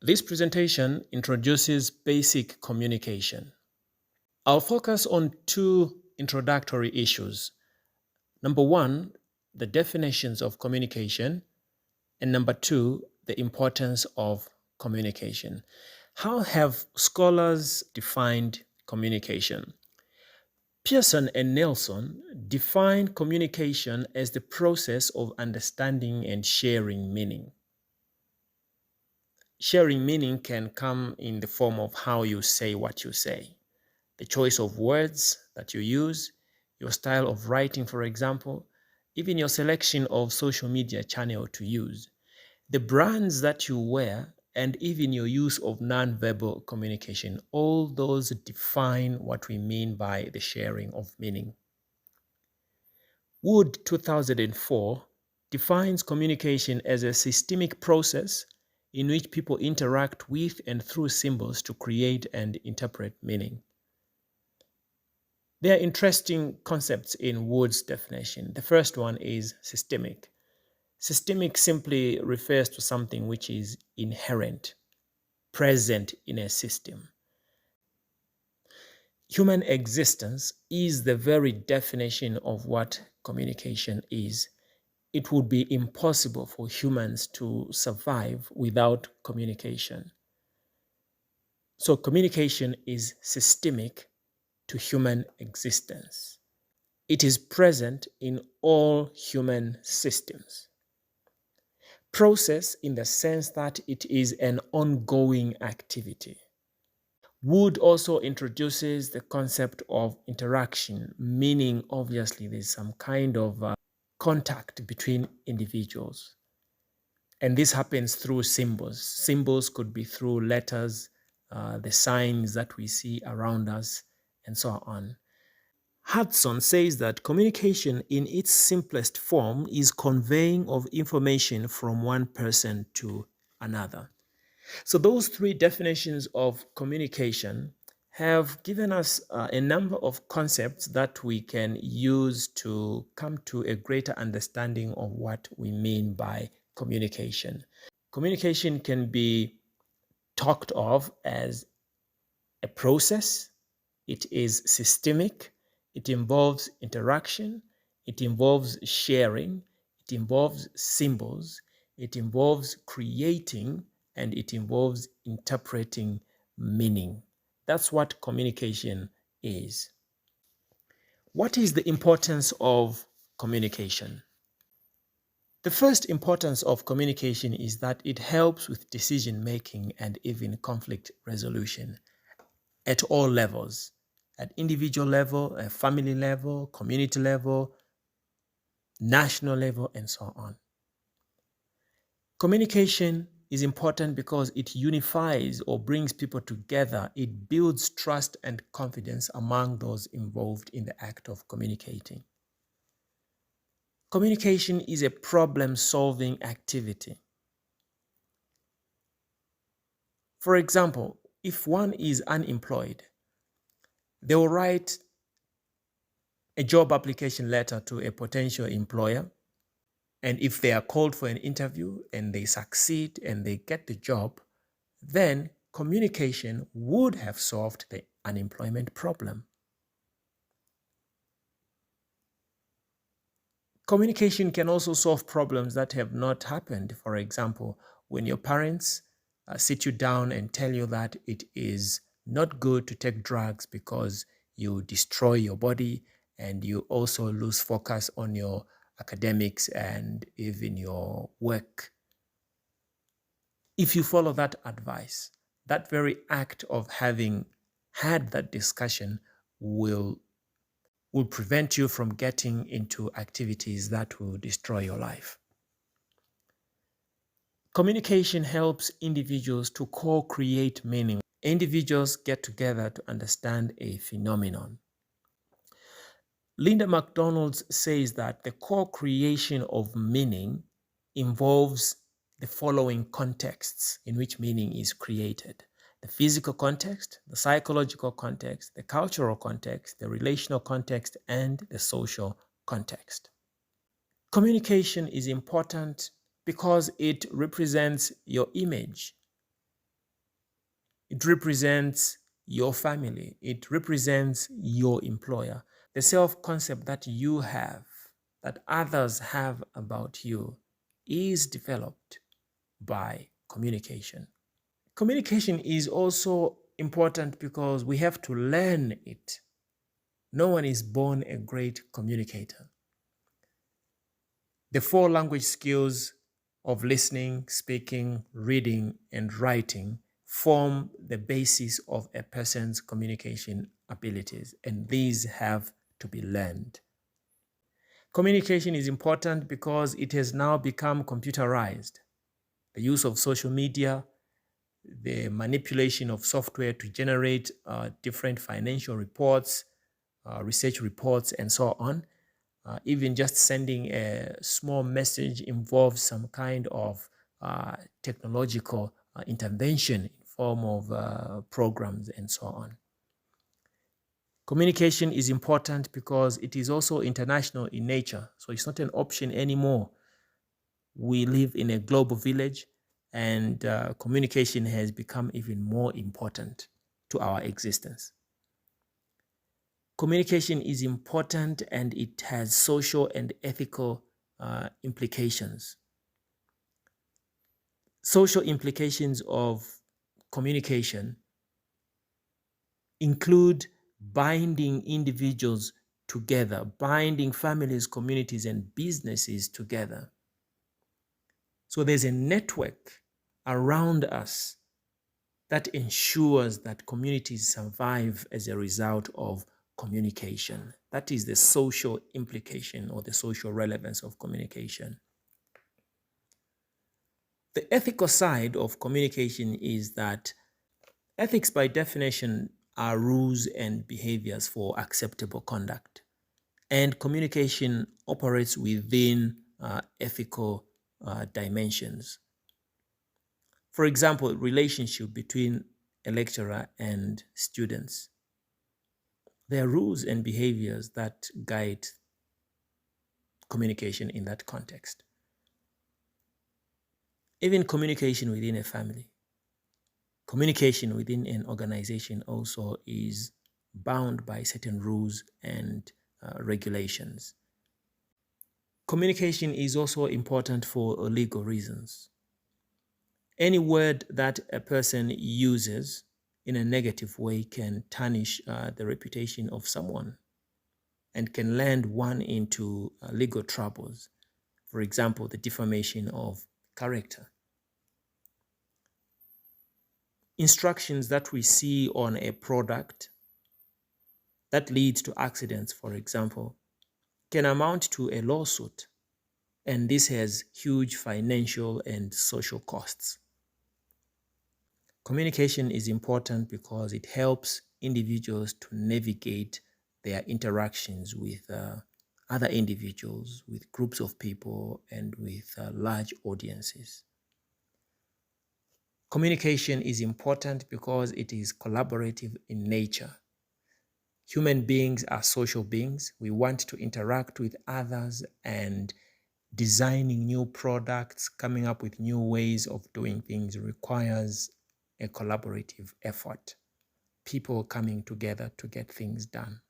This presentation introduces basic communication. I'll focus on two introductory issues. Number one, the definitions of communication, and number two, the importance of communication. How have scholars defined communication? Pearson and Nelson define communication as the process of understanding and sharing meaning. Sharing meaning can come in the form of how you say what you say, the choice of words that you use, your style of writing, for example, even your selection of social media channel to use, the brands that you wear, and even your use of non-verbal communication. All those define what we mean by the sharing of meaning. Wood 2004 defines communication as a systemic process in which people interact with and through symbols to create and interpret meaning. There are interesting concepts in Wood's definition. The first one is systemic. Systemic simply refers to something which is inherent, present in a system. Human existence is the very definition of what communication is. It would be impossible for humans to survive without communication. So communication is systemic to human existence. It is present in all human systems. Process in the sense that it is an ongoing activity. Wood also introduces the concept of interaction, meaning obviously there's some kind of contact between individuals. And this happens through symbols. Symbols could be through letters, the signs that we see around us, and so on. Hudson says that communication in its simplest form is conveying of information from one person to another. So those three definitions of communication have given us a number of concepts that we can use to come to a greater understanding of what we mean by communication. Communication can be talked of as a process. It is systemic. It involves interaction. It involves sharing. It involves symbols. It involves creating, and it involves interpreting meaning. That's what communication is. What is the importance of communication? The first importance of communication is that it helps with decision making and even conflict resolution at all levels, at individual level, at family level, community level, national level, and so on. Communication is important because it unifies or brings people together. It builds trust and confidence among those involved in the act of communicating. Communication is a problem-solving activity. For example, if one is unemployed, they will write a job application letter to a potential employer. And if they are called for an interview and they succeed and they get the job, then communication would have solved the unemployment problem. Communication can also solve problems that have not happened. For example, when your parents sit you down and tell you that it is not good to take drugs because you destroy your body and you also lose focus on your academics and even your work. If you follow that advice, that very act of having had that discussion will prevent you from getting into activities that will destroy your life. Communication helps individuals to co-create meaning. Individuals get together to understand a phenomenon. Linda McDonald says that the co-creation of meaning involves the following contexts in which meaning is created: the physical context, the psychological context, the cultural context, the relational context, and the social context. Communication is important because it represents your image. It represents your family. It represents your employer. The self-concept that you have, that others have about you, is developed by communication. Communication is also important because we have to learn it. No one is born a great communicator. The 4 language skills of listening, speaking, reading, and writing form the basis of a person's communication abilities, and these have to be learned. Communication is important because it has now become computerized. The use of social media, the manipulation of software to generate different financial reports, research reports, and so on. Even just sending a small message involves some kind of technological intervention in form of programs and so on. Communication is important because it is also international in nature. So it's not an option anymore. We live in a global village, and communication has become even more important to our existence. Communication is important, and it has social and ethical implications. Social implications of communication include binding individuals together, binding families, communities, and businesses together. So there's a network around us that ensures that communities survive as a result of communication. That is the social implication or the social relevance of communication. The ethical side of communication is that ethics, by definition, are rules and behaviors for acceptable conduct. And communication operates within ethical dimensions. For example, relationship between a lecturer and students. There are rules and behaviors that guide communication in that context. Even communication within a family, communication within an organization also is bound by certain rules and regulations. Communication is also important for legal reasons. Any word that a person uses in a negative way can tarnish the reputation of someone and can land one into legal troubles. For example, the defamation of character. Instructions that we see on a product that leads to accidents, for example, can amount to a lawsuit, and this has huge financial and social costs. Communication is important because it helps individuals to navigate their interactions with other individuals, with groups of people, and with large audiences. Communication is important because it is collaborative in nature. Human beings are social beings. We want to interact with others, and designing new products, coming up with new ways of doing things requires a collaborative effort. People coming together to get things done.